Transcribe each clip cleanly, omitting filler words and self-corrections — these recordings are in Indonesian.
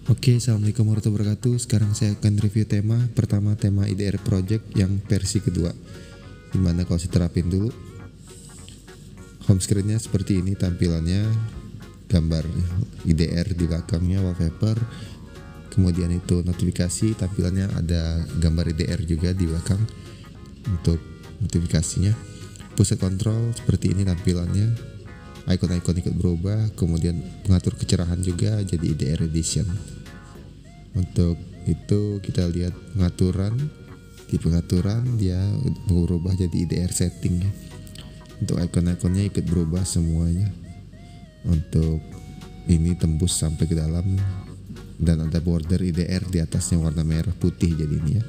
Oke, assalamualaikum warahmatullahi wabarakatuh. Sekarang saya akan review tema pertama, tema IDR Project yang versi kedua. Dimana kalau saya terapin dulu, home screen-nya seperti ini tampilannya, gambar IDR di belakangnya, wallpaper. Kemudian itu notifikasi, tampilannya ada gambar IDR juga di belakang untuk notifikasinya. Pusat control seperti ini tampilannya, icon-icon ikut berubah. Kemudian pengatur kecerahan juga jadi IDR Edition. Untuk itu kita lihat pengaturan. Di pengaturan dia berubah jadi IDR setting ya. Untuk icon-iconnya ikut berubah semuanya. Untuk ini tembus sampai ke dalam dan ada border IDR di atasnya warna merah putih jadi ini ya.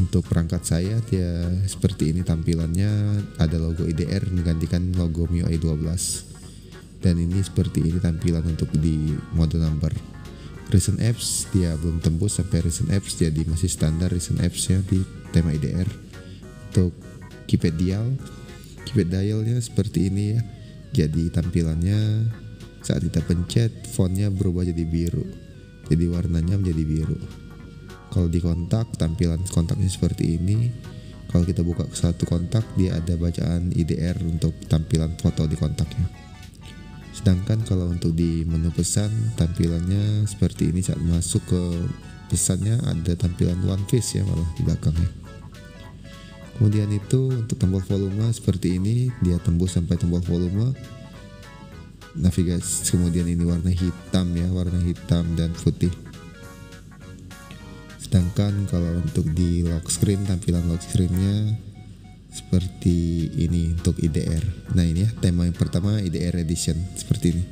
Untuk perangkat saya dia seperti ini tampilannya, ada logo IDR menggantikan logo MIUI 12. Dan ini seperti ini tampilan untuk di mode number. Recent apps dia belum tembus sampai recent apps, jadi masih standar recent apps ya di tema IDR. Untuk keypad dialnya seperti ini ya. Jadi tampilannya saat kita pencet fontnya berubah jadi biru. Jadi warnanya menjadi biru. Kalau di kontak, tampilan kontaknya seperti ini. Kalau kita buka satu kontak, dia ada bacaan IDR untuk tampilan foto di kontaknya. Sedangkan kalau untuk di menu pesan, tampilannya seperti ini. Saat masuk ke pesannya ada tampilan one face ya malah di belakangnya. Kemudian itu untuk tombol volume seperti ini, dia tembus sampai tombol volume. Navigasi kemudian ini warna hitam ya, warna hitam dan putih. Sedangkan kalau untuk di lock screen, tampilan lock screennya seperti ini untuk IDR. Nah ini ya tema yang pertama IDR Edition seperti ini.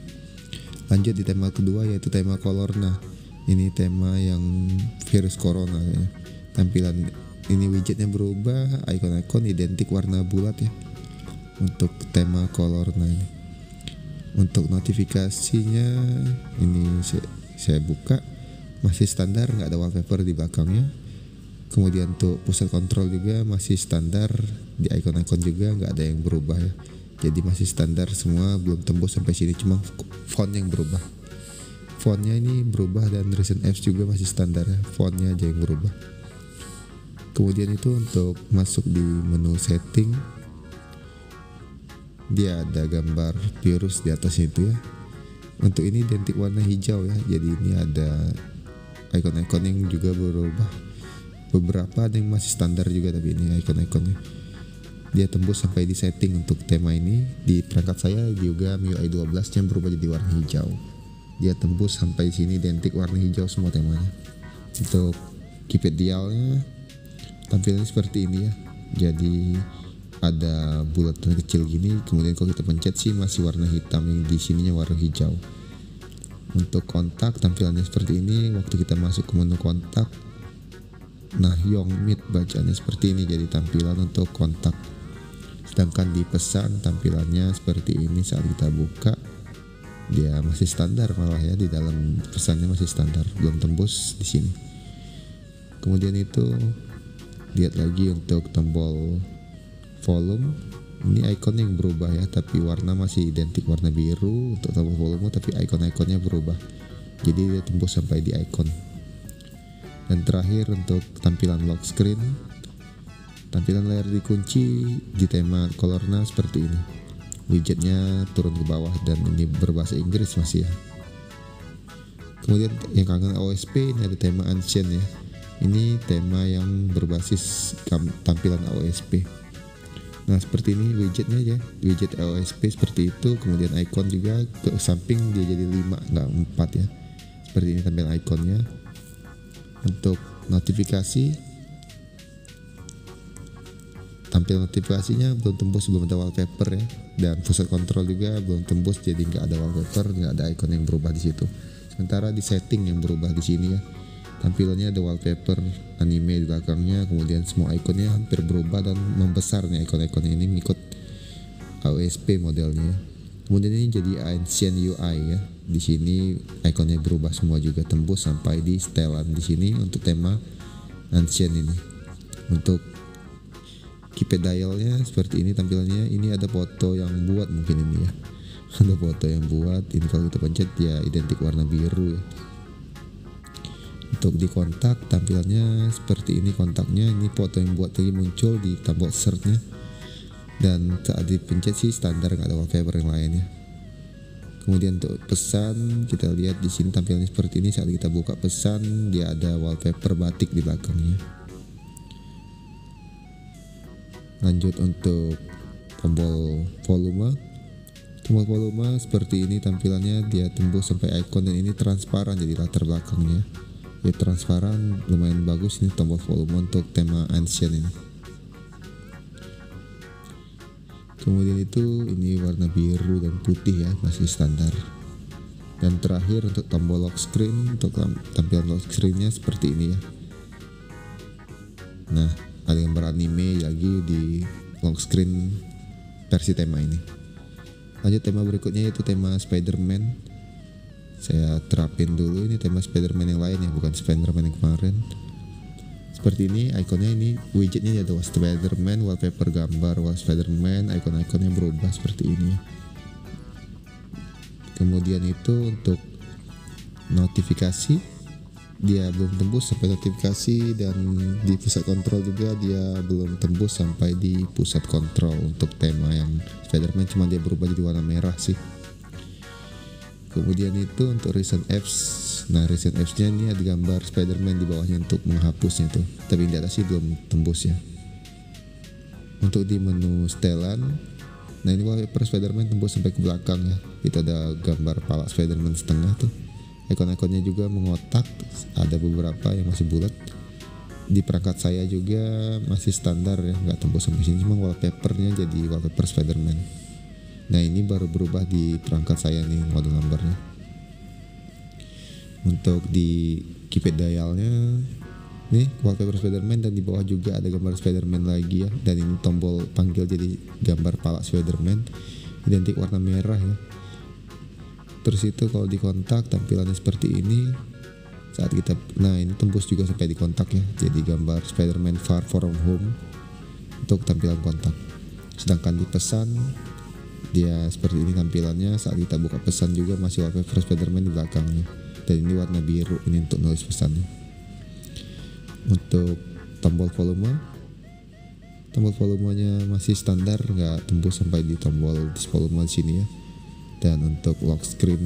Lanjut di tema kedua yaitu tema color. Nah ini tema yang virus corona ya. Tampilan ini widgetnya berubah, icon-icon identik warna bulat ya. Untuk tema color. Nah ini untuk notifikasinya ini saya buka masih standar, nggak ada wallpaper di belakangnya. Kemudian untuk pusat kontrol juga masih standar, di icon-icon juga nggak ada yang berubah ya. Jadi masih standar semua, belum tembus sampai sini, cuma font yang berubah. Fontnya ini berubah dan recent apps juga masih standar ya, fontnya aja yang berubah. Kemudian itu untuk masuk di menu setting, dia ada gambar virus di atasnya itu ya. Untuk ini identik warna hijau ya, jadi ini ada icon-icon yang juga berubah. Beberapa ada yang masih standar juga, tapi ini icon-iconnya dia tembus sampai di setting. Untuk tema ini di perangkat saya juga MIUI 12 yang berubah jadi warna hijau, dia tembus sampai sini identik warna hijau semua temanya. Untuk keypad dialnya tampilannya seperti ini ya, jadi ada bulatan kecil gini, kemudian kalau kita pencet sih masih warna hitam, yang di sininya warna hijau. Untuk kontak tampilannya seperti ini, waktu kita masuk ke menu kontak, nah Yongmeet bacaannya seperti ini, jadi tampilan untuk kontak. Sedangkan di pesan tampilannya seperti ini, saat kita buka dia masih standar malah ya, di dalam pesannya masih standar, belum tembus di sini. Kemudian itu lihat lagi untuk tombol volume, ini icon yang berubah ya, tapi warna masih identik warna biru untuk tombol volume, tapi icon-iconnya berubah, jadi dia tembus sampai di icon. Dan terakhir untuk tampilan lock screen, tampilan layar dikunci di tema colornya seperti ini. Widgetnya turun ke bawah dan ini berbahasa Inggris masih ya. Kemudian yang kangen OSP, ini ada tema Ancient ya. Ini tema yang berbasis tampilan OSP. Nah seperti ini widgetnya ya, widget OSP seperti itu. Kemudian icon juga ke samping dia jadi 5 nggak 4 ya. Seperti ini tampilan iconnya. Untuk notifikasi, tampilan notifikasinya belum tembus, belum ada wallpaper ya. Dan pusat kontrol juga belum tembus, jadi nggak ada wallpaper, nggak ada icon yang berubah di situ. Sementara di setting yang berubah di sini ya, tampilannya ada wallpaper anime di belakangnya, kemudian semua ikonnya hampir berubah dan membesar nih icon-iconnya ini mengikut OSP modelnya. Kemudian ini jadi Ancient UI ya. Di sini ikonnya berubah semua juga, tembus sampai di setelan di sini untuk tema Ancient ini. Untuk keypad dialnya seperti ini tampilannya. Ini ada foto yang buat mungkin ini ya. Ada foto yang buat. Ini kalau kita pencet ya identik warna biru ya. Untuk di kontak tampilannya seperti ini, kontaknya ini foto yang buat tadi muncul di tombol searchnya, dan saat dipencet sih standar, nggak ada wallpaper yang lain ya. Kemudian untuk pesan kita lihat di sini tampilannya seperti ini. Saat kita buka pesan dia ada wallpaper batik di belakangnya. Lanjut untuk tombol volume. Tombol volume seperti ini tampilannya, dia tembus sampai icon dan ini transparan jadi latar belakangnya. Ya transparan, lumayan bagus ini tombol volume untuk tema ancient ini. Kemudian itu ini warna biru dan putih ya, masih standar. Dan terakhir untuk tombol lock screen, untuk tampilan lock screennya seperti ini ya. Nah, ada gambar anime lagi di lock screen versi tema ini. Lanjut tema berikutnya yaitu tema Spider-Man. Saya terapin dulu ini tema Spider-Man yang lain ya, bukan Spider-Man yang kemarin. Seperti ini ikonnya, ini widgetnya ada Spider-Man, wallpaper gambar Spider-Man, icon-iconnya berubah seperti ini ya. Kemudian itu untuk notifikasi, dia belum tembus sampai notifikasi, dan di pusat kontrol juga dia belum tembus sampai di pusat kontrol. Untuk tema yang Spider-Man cuma dia berubah jadi warna merah sih. Kemudian itu untuk recent apps. Nah, recent apps-nya ini ada gambar Spider-Man di bawahnya untuk menghapusnya tuh. Tapi di atas sih belum tembus ya. Untuk di menu setelan, nah ini wallpaper Spider-Man tembus sampai ke belakang ya. Itu ada gambar pala Spider-Man setengah tuh. Ikon-ikonnya juga mengotak, ada beberapa yang masih bulat. Di perangkat saya juga masih standar ya, nggak tembus sampai sini, cuma wallpapernya jadi wallpaper Spider-Man. Nah ini baru berubah di perangkat saya nih mode numbernya. Untuk di keypad dialnya nih wallpaper Spider-Man, dan di bawah juga ada gambar Spider-Man lagi ya. Dan ini tombol panggil jadi gambar pala Spider-Man, identik warna merah ya. Terus itu kalau di kontak tampilannya seperti ini. Saat kita, nah ini tembus juga sampai di kontak ya, jadi gambar Spider-Man Far From Home untuk tampilan kontak. Sedangkan di pesan dia seperti ini tampilannya. Saat kita buka pesan juga masih wallpaper Spider-Man di belakangnya, dan ini warna biru ini untuk nulis pesannya. Untuk tombol volumenya masih standar, nggak tembus sampai di tombol volume di sini ya. Dan untuk lock screen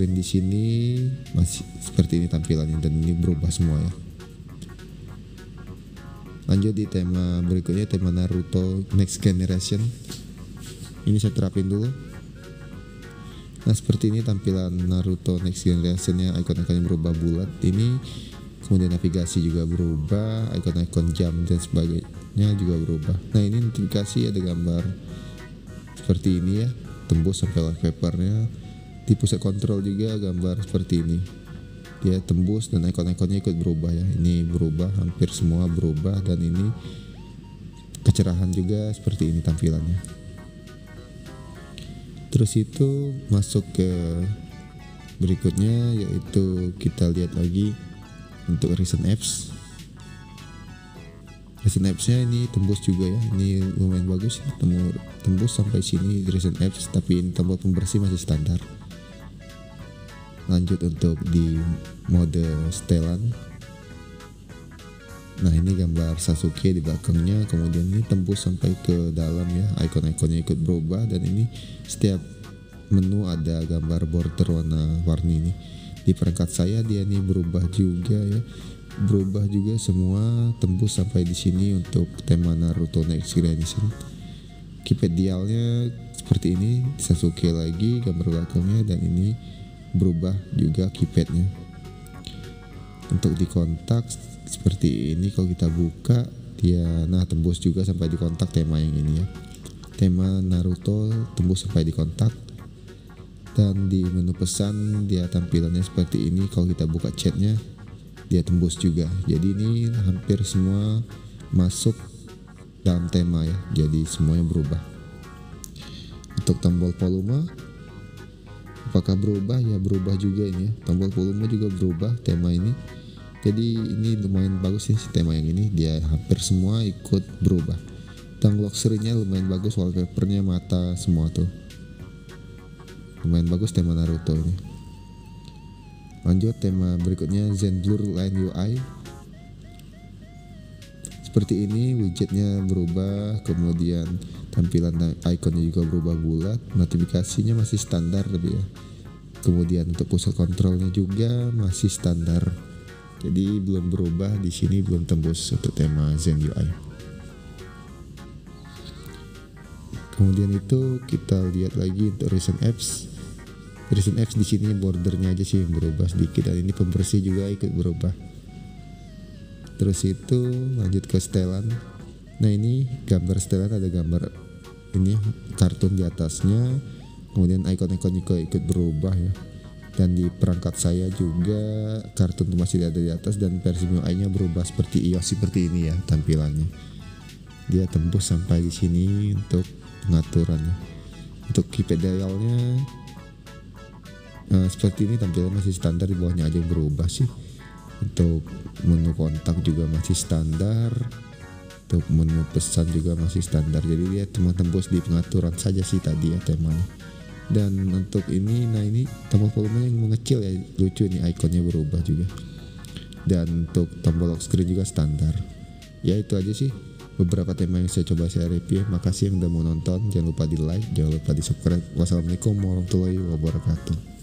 di sini masih seperti ini tampilannya, dan ini berubah semua ya. Lanjut di tema berikutnya, tema Naruto Next Generation. Ini saya terapin dulu. Nah seperti ini tampilan Naruto Next Generation-nya, icon-iconnya berubah bulat ini. Kemudian navigasi juga berubah, icon-icon jam dan sebagainya juga berubah. Nah ini notifikasi ada gambar seperti ini ya, tembus sampai wallpapernya. Di pusat kontrol juga gambar seperti ini, dia tembus dan icon-iconnya ikut berubah ya. Ini berubah, hampir semua berubah, dan ini kecerahan juga seperti ini tampilannya. Terus itu masuk ke berikutnya, yaitu kita lihat lagi untuk recent apps. Recent apps-nya ini tembus juga ya, ini lumayan bagus, tembus sampai sini recent apps, tapi ini tombol pembersih masih standar. Lanjut untuk di mode setelan. Nah ini gambar Sasuke di belakangnya, kemudian ini tembus sampai ke dalam ya, icon-iconnya ikut berubah, dan ini setiap menu ada gambar border warna-warni ini. Di perangkat saya dia nih berubah juga ya, berubah juga semua, tembus sampai di sini untuk tema Naruto Next Generation. Keypad dialnya seperti ini, Sasuke lagi gambar belakangnya, dan ini berubah juga keypadnya. Untuk di kontak seperti ini, kalau kita buka dia, nah tembus juga sampai di kontak tema yang ini ya, tema Naruto tembus sampai di kontak. Dan di menu pesan dia tampilannya seperti ini, kalau kita buka chatnya dia tembus juga. Jadi ini hampir semua masuk dalam tema ya, jadi semuanya berubah. Untuk tombol volume apakah berubah? Ya berubah juga ini ya, tombol volume juga berubah tema ini. Jadi ini lumayan bagus sih tema yang ini, dia hampir semua ikut berubah. Dan lock screen-nya lumayan bagus, wallpapernya mata semua tuh, lumayan bagus tema Naruto ini. Lanjut tema berikutnya Zenblur Line UI. Seperti ini, widgetnya berubah, kemudian tampilan ikonnya juga berubah bulat, notifikasinya masih standar lebih ya. Kemudian untuk pusat kontrolnya juga masih standar. Jadi belum berubah di sini, belum tembus untuk tema Zen UI. Kemudian itu kita lihat lagi untuk recent apps. Recent apps di sini bordernya aja sih yang berubah sedikit, dan ini pembersih juga ikut berubah. Terus itu lanjut ke setelan. Nah ini gambar setelan, ada gambar ini kartun di atasnya, kemudian ikon-ikon juga ikut berubah ya. Dan di perangkat saya juga kartun masih ada di atas, dan versi UI-nya berubah seperti iOS seperti ini ya tampilannya. Dia tembus sampai di sini untuk pengaturannya. Untuk keypad dialnya seperti ini, tampilan masih standar, di bawahnya aja yang berubah sih. Untuk menu kontak juga masih standar, untuk menu pesan juga masih standar. Jadi dia cuma tembus di pengaturan saja sih tadi ya temanya. Dan untuk ini, nah ini tombol volumenya yang mengecil ya, lucu ini, ikonnya berubah juga. Dan untuk tombol lock screen juga standar. Ya itu aja sih beberapa tema yang saya coba saya review. Makasih yang udah mau nonton, jangan lupa di like, jangan lupa di subscribe. Wassalamualaikum warahmatullahi wabarakatuh.